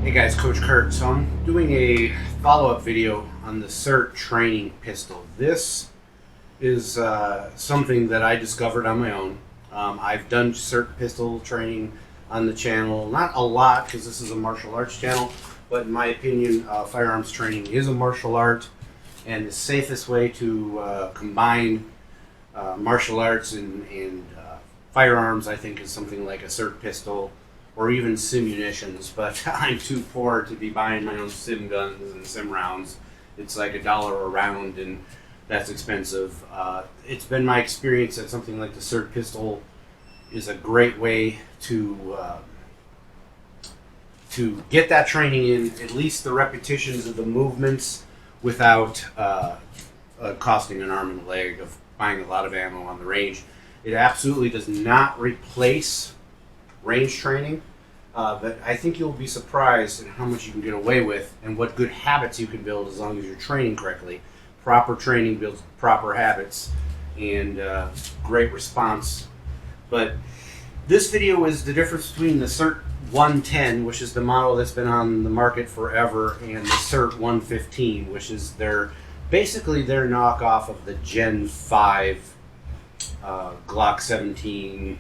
Hey guys, Coach Kurt. So I'm doing a follow-up video on the SIRT training pistol. This is something that I discovered on my own. I've done SIRT pistol training on the channel, not a lot because this is a martial arts channel, but in my opinion, firearms training is a martial art, and the safest way to combine martial arts and firearms, I think, is something like a SIRT pistol or even simunitions, but I'm too poor to be buying my own sim guns and sim rounds. It's like $1 a round, and that's expensive. It's been my experience that something like the SIRT pistol is a great way to get that training in, at least the repetitions of the movements, without costing an arm and a leg of buying a lot of ammo on the range. It absolutely does not replace range training, but I think you'll be surprised at how much you can get away with and what good habits you can build as long as you're training correctly. Proper training builds proper habits and great response. But this video is the difference between the SIRT 110, which is the model that's been on the market forever, and the SIRT 115, which is basically their knockoff of the Gen 5 Glock 17,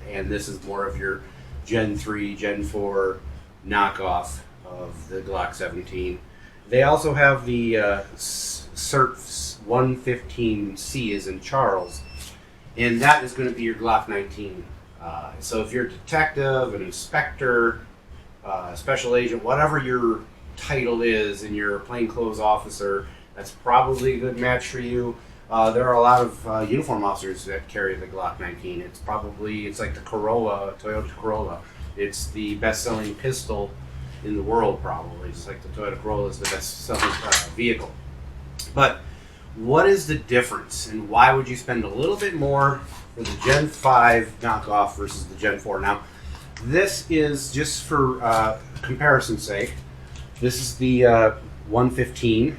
and this is more of your Gen 3, Gen 4 knockoff of the Glock 17. They also have the SIRT 115C as in Charles, and that is going to be your Glock 19. So if you're a detective, an inspector, special agent, whatever your title is, and you're a plainclothes officer, that's probably a good match for you. There are a lot of uniform officers that carry the Glock 19. It's like the Corolla, Toyota Corolla. It's the best-selling pistol in the world, probably. It's like the Toyota Corolla is the best-selling vehicle. But what is the difference, and why would you spend a little bit more for the Gen 5 knockoff versus the Gen 4? Now, this is just for comparison's sake. This is the 115.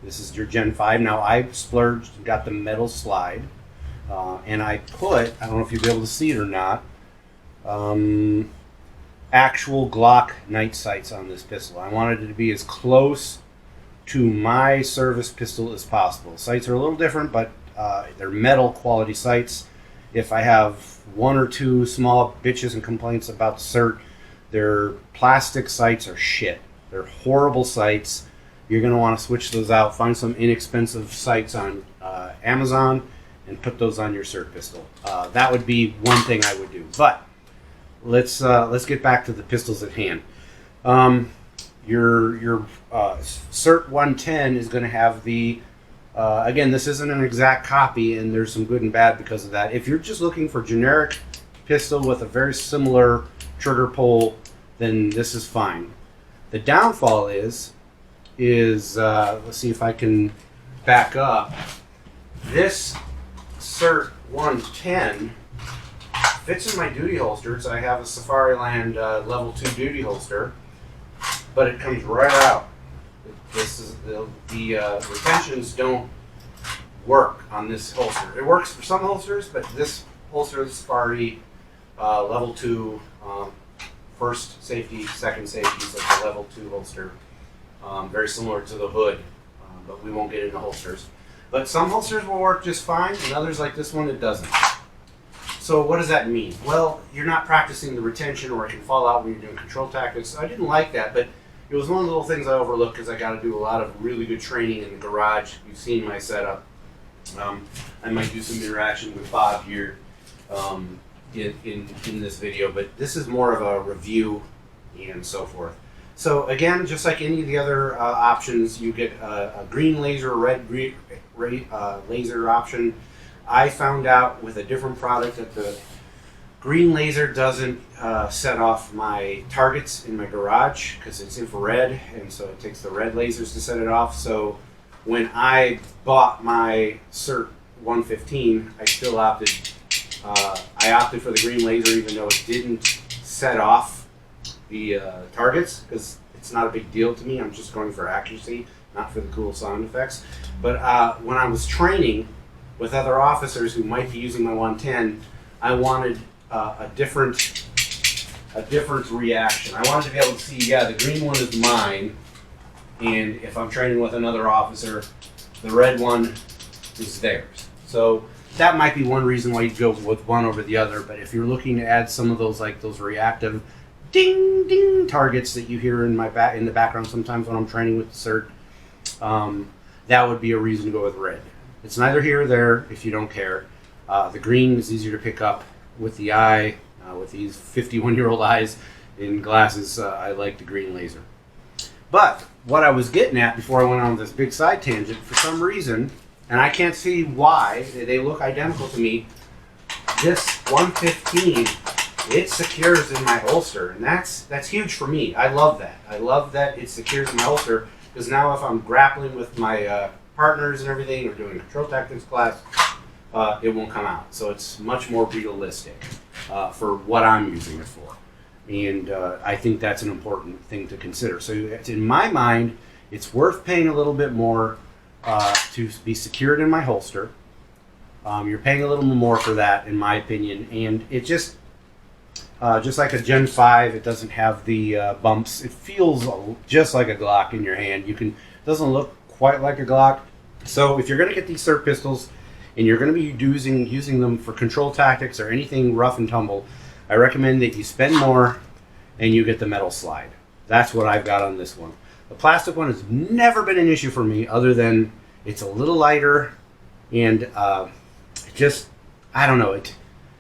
This is your Gen 5. Now, I splurged and got the metal slide, and I put, I don't know if you'll be able to see it or not, actual Glock night sights on this pistol. I wanted it to be as close to my service pistol as possible. Sights are a little different, but they're metal quality sights. If I have one or two small bitches and complaints about SIRT, their plastic sights are shit. They're horrible sights. You're going to want to switch those out. Find some inexpensive sights on Amazon and put those on your SIRT pistol. That would be one thing I would do. But let's get back to the pistols at hand. Your SIRT 110 is going to have the again, this isn't an exact copy, and there's some good and bad because of that. If you're just looking for generic pistol with a very similar trigger pull, then this is fine. The downfall is let's see if I can back up. This SIRT 110 fits in my duty holsters. I have a Safariland level 2 duty holster, but it comes right out. This is the retentions don't work on this holster. It works for some holsters, but this holster, the Safari level 2, first safety, second safety, so it's a level 2 holster. Very similar to the hood, but we won't get into holsters. But some holsters will work just fine, and others like this one, it doesn't. So what does that mean? Well, you're not practicing the retention, or it can fall out when you're doing control tactics. I didn't like that, but it was one of the little things I overlooked because I got to do a lot of really good training in the garage. You've seen my setup. I might do some interaction with Bob here in this video, but this is more of a review and so forth. So again, just like any of the other options, you get a green laser, red laser option. I found out with a different product that the green laser doesn't set off my targets in my garage because it's infrared, and so it takes the red lasers to set it off. So when I bought my SIRT 115, I still opted for the green laser, even though it didn't set off the targets, because it's not a big deal to me. I'm just going for accuracy, not for the cool sound effects. But when I was training with other officers who might be using my 110, I wanted a different a different reaction. I wanted to be able to see, yeah, the green one is mine, and if I'm training with another officer, the red one is theirs. So that might be one reason why you go with one over the other. But if you're looking to add some of those, like those reactive ding ding targets that you hear in the background sometimes when I'm training with the SIRT, that would be a reason to go with red. It's neither here or there if you don't care. The green is easier to pick up with the eye. With these 51-year-old eyes in glasses, I like the green laser. But what I was getting at before I went on this big side tangent, for some reason, and I can't see why, they look identical to me, this 115, it secures in my holster, and that's huge for me. I love that. I love that it secures in my holster, because now if I'm grappling with my partners and everything, or doing a control tactics class, it won't come out. So it's much more realistic for what I'm using it for. And I think that's an important thing to consider. So in my mind, it's worth paying a little bit more to be secured in my holster. You're paying a little more for that, in my opinion. And it just like a Gen 5, it doesn't have the bumps. It feels just like a Glock in your hand. It doesn't look quite like a Glock. So if you're going to get these SIRT pistols, and you're going to be using them for control tactics or anything rough and tumble, I recommend that you spend more and you get the metal slide. That's what I've got on this one. The plastic one has never been an issue for me, other than it's a little lighter, and I don't know,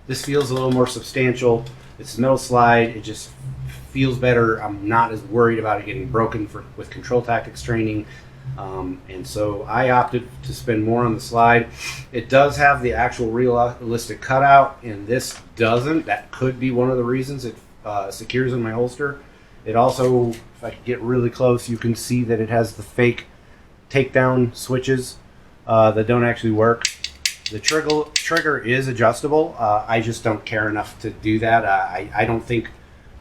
this feels a little more substantial. It's metal slide, it just feels better. I'm not as worried about it getting broken with control tactics training. And so I opted to spend more on the slide. It does have the actual realistic cutout, and this doesn't. That could be one of the reasons it secures in my holster. It also, if I could get really close, you can see that it has the fake takedown switches that don't actually work. The trigger is adjustable. I just don't care enough to do that. I don't think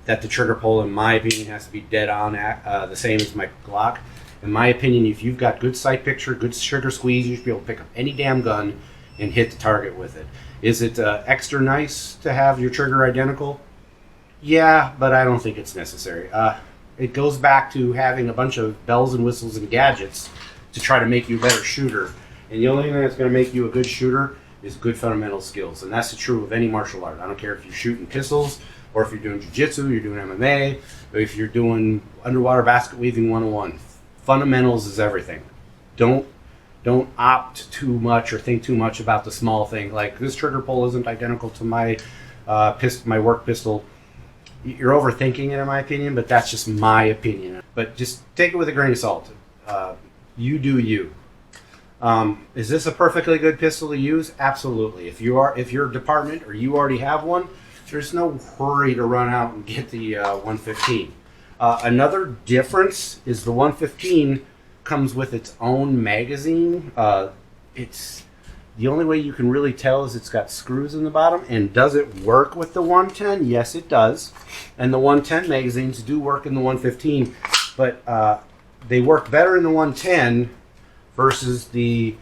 that the trigger pull, in my opinion, has to be dead on the same as my Glock. In my opinion, if you've got good sight picture, good trigger squeeze, you should be able to pick up any damn gun and hit the target with it. Is it extra nice to have your trigger identical? Yeah, but I don't think it's necessary. It goes back to having a bunch of bells and whistles and gadgets to try to make you a better shooter. And the only thing that's going to make you a good shooter is good fundamental skills. And that's true of any martial art. I don't care if you're shooting pistols, or if you're doing jiu-jitsu, you're doing MMA, or if you're doing underwater basket weaving 101. Fundamentals is everything. Don't opt too much or think too much about the small thing. Like, this trigger pull isn't identical to my my work pistol. You're overthinking it, in my opinion, but that's just my opinion. But just take it with a grain of salt. You do you. Is this a perfectly good pistol to use? Absolutely. If your department or you already have one, there's no hurry to run out and get the 115. Another difference is the 115 comes with its own magazine. It's the only way you can really tell is it's got screws in the bottom. And does it work with the 110? Yes, it does. And the 110 magazines do work in the 115, but they work better in the 110 versus the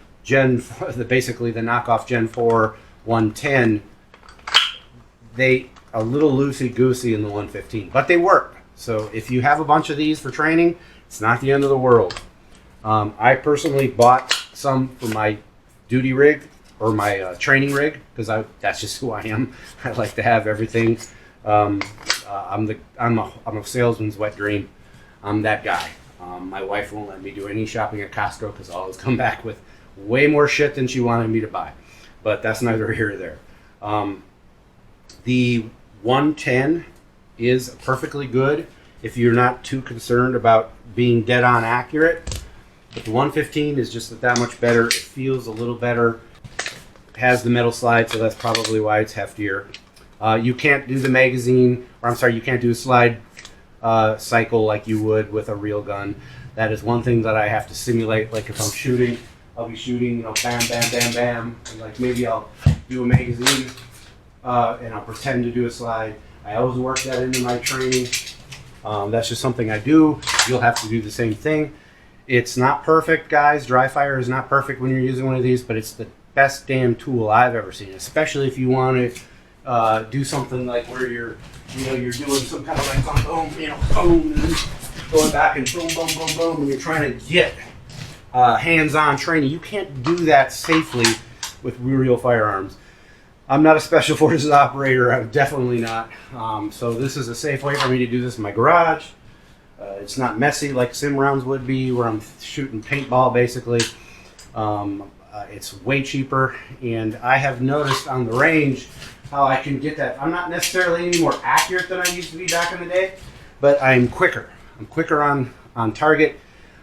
basically the knockoff Gen 4 110. They a little loosey-goosey in the 115, but they work. So if you have a bunch of these for training, it's not the end of the world. I personally bought some for my duty rig or my training rig, because that's just who I am. I like to have everything. I'm a salesman's wet dream. I'm that guy. My wife won't let me do any shopping at Costco because I always come back with way more shit than she wanted me to buy. But that's neither here nor there. The 110 is perfectly good if you're not too concerned about being dead on accurate. But the 115 is just that much better. It feels a little better. It has the metal slide, so that's probably why it's heftier. You can't do the magazine, or I'm sorry, you can't do a slide cycle like you would with a real gun. That is one thing that I have to simulate. Like, if I'm shooting, I'll be shooting, bam, bam, bam, bam, and like maybe I'll do a magazine and I'll pretend to do a slide. I always work that into my training. That's just something I do. You'll have to do the same thing. It's not perfect, guys. Dry fire is not perfect when you're using one of these, but it's the best damn tool I've ever seen, especially if you want to do something like where you're you know, you're doing some kind of like boom, you know, boom, and then going back and boom, boom, boom, boom, and you're trying to get hands-on training. You can't do that safely with real firearms. I'm not a special forces operator. I'm definitely not. So this is a safe way for me to do this in my garage. It's not messy like sim rounds would be, where I'm shooting paintball basically. It's way cheaper, and I have noticed on the range how I can get that. I'm not necessarily any more accurate than I used to be back in the day, but I'm quicker. I'm quicker on target.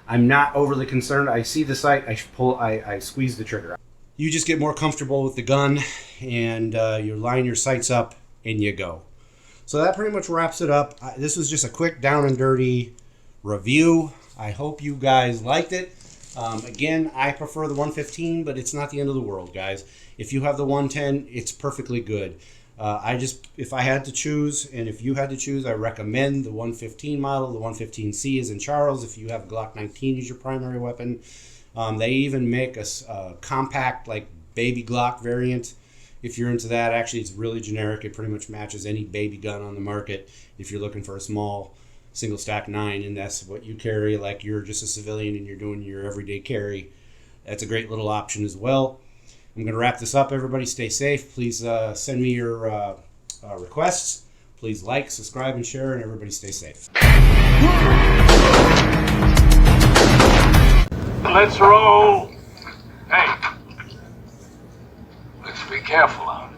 I'm not overly concerned. I see the sight, I squeeze the trigger. You just get more comfortable with the gun, and you line your sights up, and you go. So that pretty much wraps it up. This was just a quick down and dirty review. I hope you guys liked it. Again, I prefer the 115, but it's not the end of the world, guys. If you have the 110, it's perfectly good. If I had to choose, and if you had to choose, I recommend the 115 model. The 115C is in Charles. If you have a Glock 19 as your primary weapon, they even make a compact, like baby Glock variant. If you're into that, actually, it's really generic. It pretty much matches any baby gun on the market. If you're looking for a small single stack 9, and that's what you carry, like you're just a civilian and you're doing your everyday carry, that's a great little option as well. I'm going to wrap this up. Everybody stay safe. Please send me your requests. Please like, subscribe, and share, and everybody stay safe. Let's roll. Hey, let's be careful out.